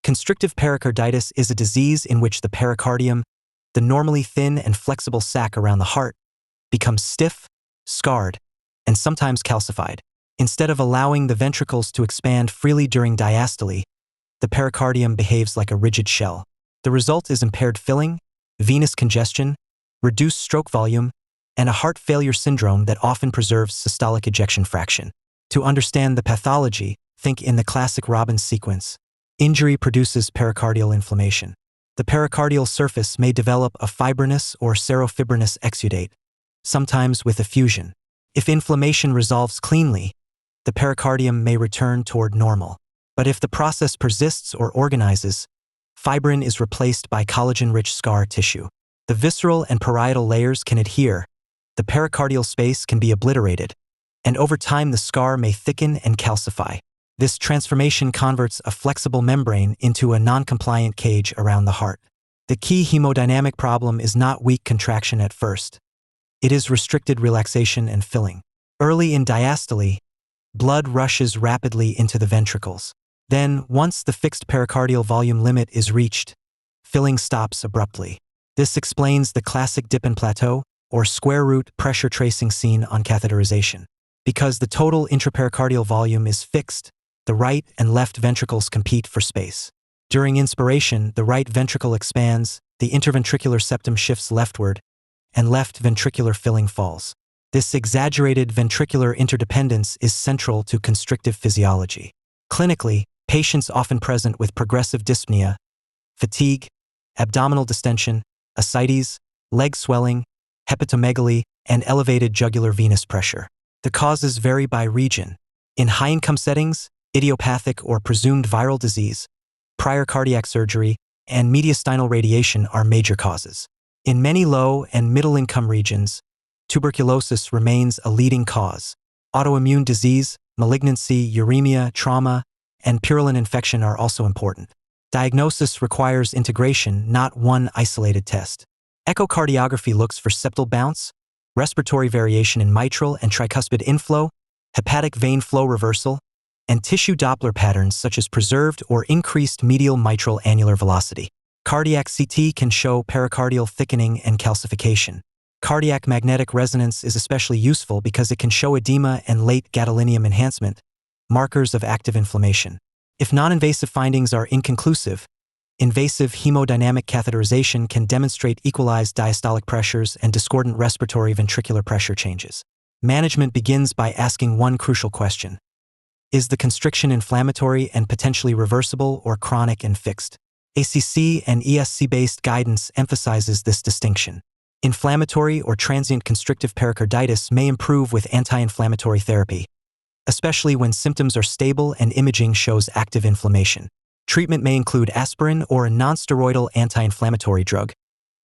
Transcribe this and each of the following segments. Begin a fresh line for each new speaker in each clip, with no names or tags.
Constrictive pericarditis is a disease in which the pericardium, the normally thin and flexible sac around the heart, becomes stiff, scarred, and sometimes calcified. Instead of allowing the ventricles to expand freely during diastole, the pericardium behaves like a rigid shell. The result is impaired filling, venous congestion, reduced stroke volume, and a heart failure syndrome that often preserves systolic ejection fraction. To understand the pathology, think in the classic Robbins sequence. Injury produces pericardial inflammation. The pericardial surface may develop a fibrinous or serofibrinous exudate, sometimes with effusion. If inflammation resolves cleanly, the pericardium may return toward normal. But if the process persists or organizes, fibrin is replaced by collagen-rich scar tissue. The visceral and parietal layers can adhere, the pericardial space can be obliterated, and over time the scar may thicken and calcify. This transformation converts a flexible membrane into a non-compliant cage around the heart. The key hemodynamic problem is not weak contraction at first. It is restricted relaxation and filling. Early in diastole, blood rushes rapidly into the ventricles. Then, once the fixed pericardial volume limit is reached, filling stops abruptly. This explains the classic dip and plateau, or square root pressure tracing seen on catheterization. Because the total intrapericardial volume is fixed, the right and left ventricles compete for space. During inspiration, the right ventricle expands, the interventricular septum shifts leftward, and left ventricular filling falls. This exaggerated ventricular interdependence is central to constrictive physiology. Clinically, patients often present with progressive dyspnea, fatigue, abdominal distension, ascites, leg swelling, hepatomegaly, and elevated jugular venous pressure. The causes vary by region. In high-income settings, idiopathic or presumed viral disease, prior cardiac surgery, and mediastinal radiation are major causes. In many low and middle-income regions, tuberculosis remains a leading cause. Autoimmune disease, malignancy, uremia, trauma, and purulent infection are also important. Diagnosis requires integration, not one isolated test. Echocardiography looks for septal bounce, respiratory variation in mitral and tricuspid inflow, hepatic vein flow reversal, and tissue Doppler patterns such as preserved or increased medial mitral annular velocity. Cardiac CT can show pericardial thickening and calcification. Cardiac magnetic resonance is especially useful because it can show edema and late gadolinium enhancement, markers of active inflammation. If non-invasive findings are inconclusive, invasive hemodynamic catheterization can demonstrate equalized diastolic pressures and discordant respiratory ventricular pressure changes. Management begins by asking one crucial question. Is the constriction inflammatory and potentially reversible or chronic and fixed? ACC and ESC-based guidance emphasizes this distinction. Inflammatory or transient constrictive pericarditis may improve with anti-inflammatory therapy, especially when symptoms are stable and imaging shows active inflammation. Treatment may include aspirin or a nonsteroidal anti-inflammatory drug,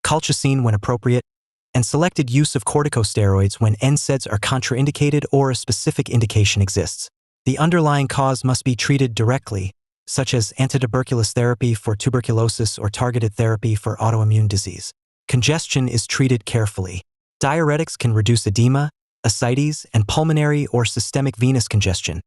colchicine when appropriate, and selected use of corticosteroids when NSAIDs are contraindicated or a specific indication exists. The underlying cause must be treated directly, such as antituberculous therapy for tuberculosis or targeted therapy for autoimmune disease. Congestion is treated carefully. Diuretics can reduce edema, ascites, and pulmonary or systemic venous congestion,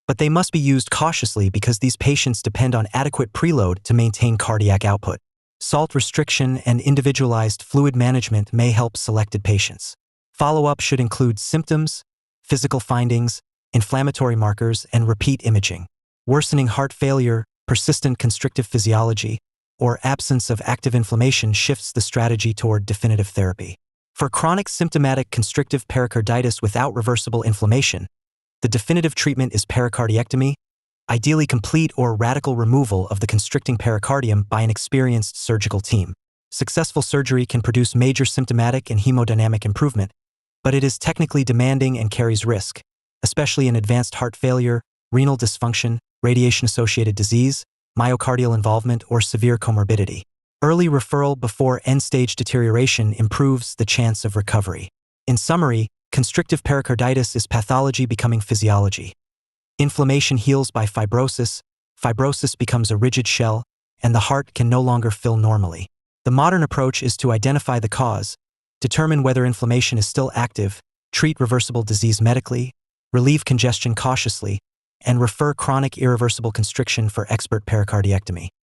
but they must be used cautiously because these patients depend on adequate preload to maintain cardiac output. Salt restriction and individualized fluid management may help selected patients. Follow-up should include symptoms, physical findings, inflammatory markers, and repeat imaging. Worsening heart failure, persistent constrictive physiology, or absence of active inflammation shifts the strategy toward definitive therapy. For chronic symptomatic constrictive pericarditis without reversible inflammation, the definitive treatment is pericardiectomy, ideally complete or radical removal of the constricting pericardium by an experienced surgical team. Successful surgery can produce major symptomatic and hemodynamic improvement, but it is technically demanding and carries risk, especially in advanced heart failure, renal dysfunction, radiation-associated disease, myocardial involvement, or severe comorbidity. Early referral before end-stage deterioration improves the chance of recovery. In summary, constrictive pericarditis is pathology becoming physiology. Inflammation heals by fibrosis, fibrosis becomes a rigid shell, and the heart can no longer fill normally. The modern approach is to identify the cause, determine whether inflammation is still active, treat reversible disease medically, relieve congestion cautiously, and refer chronic irreversible constriction for expert pericardiectomy.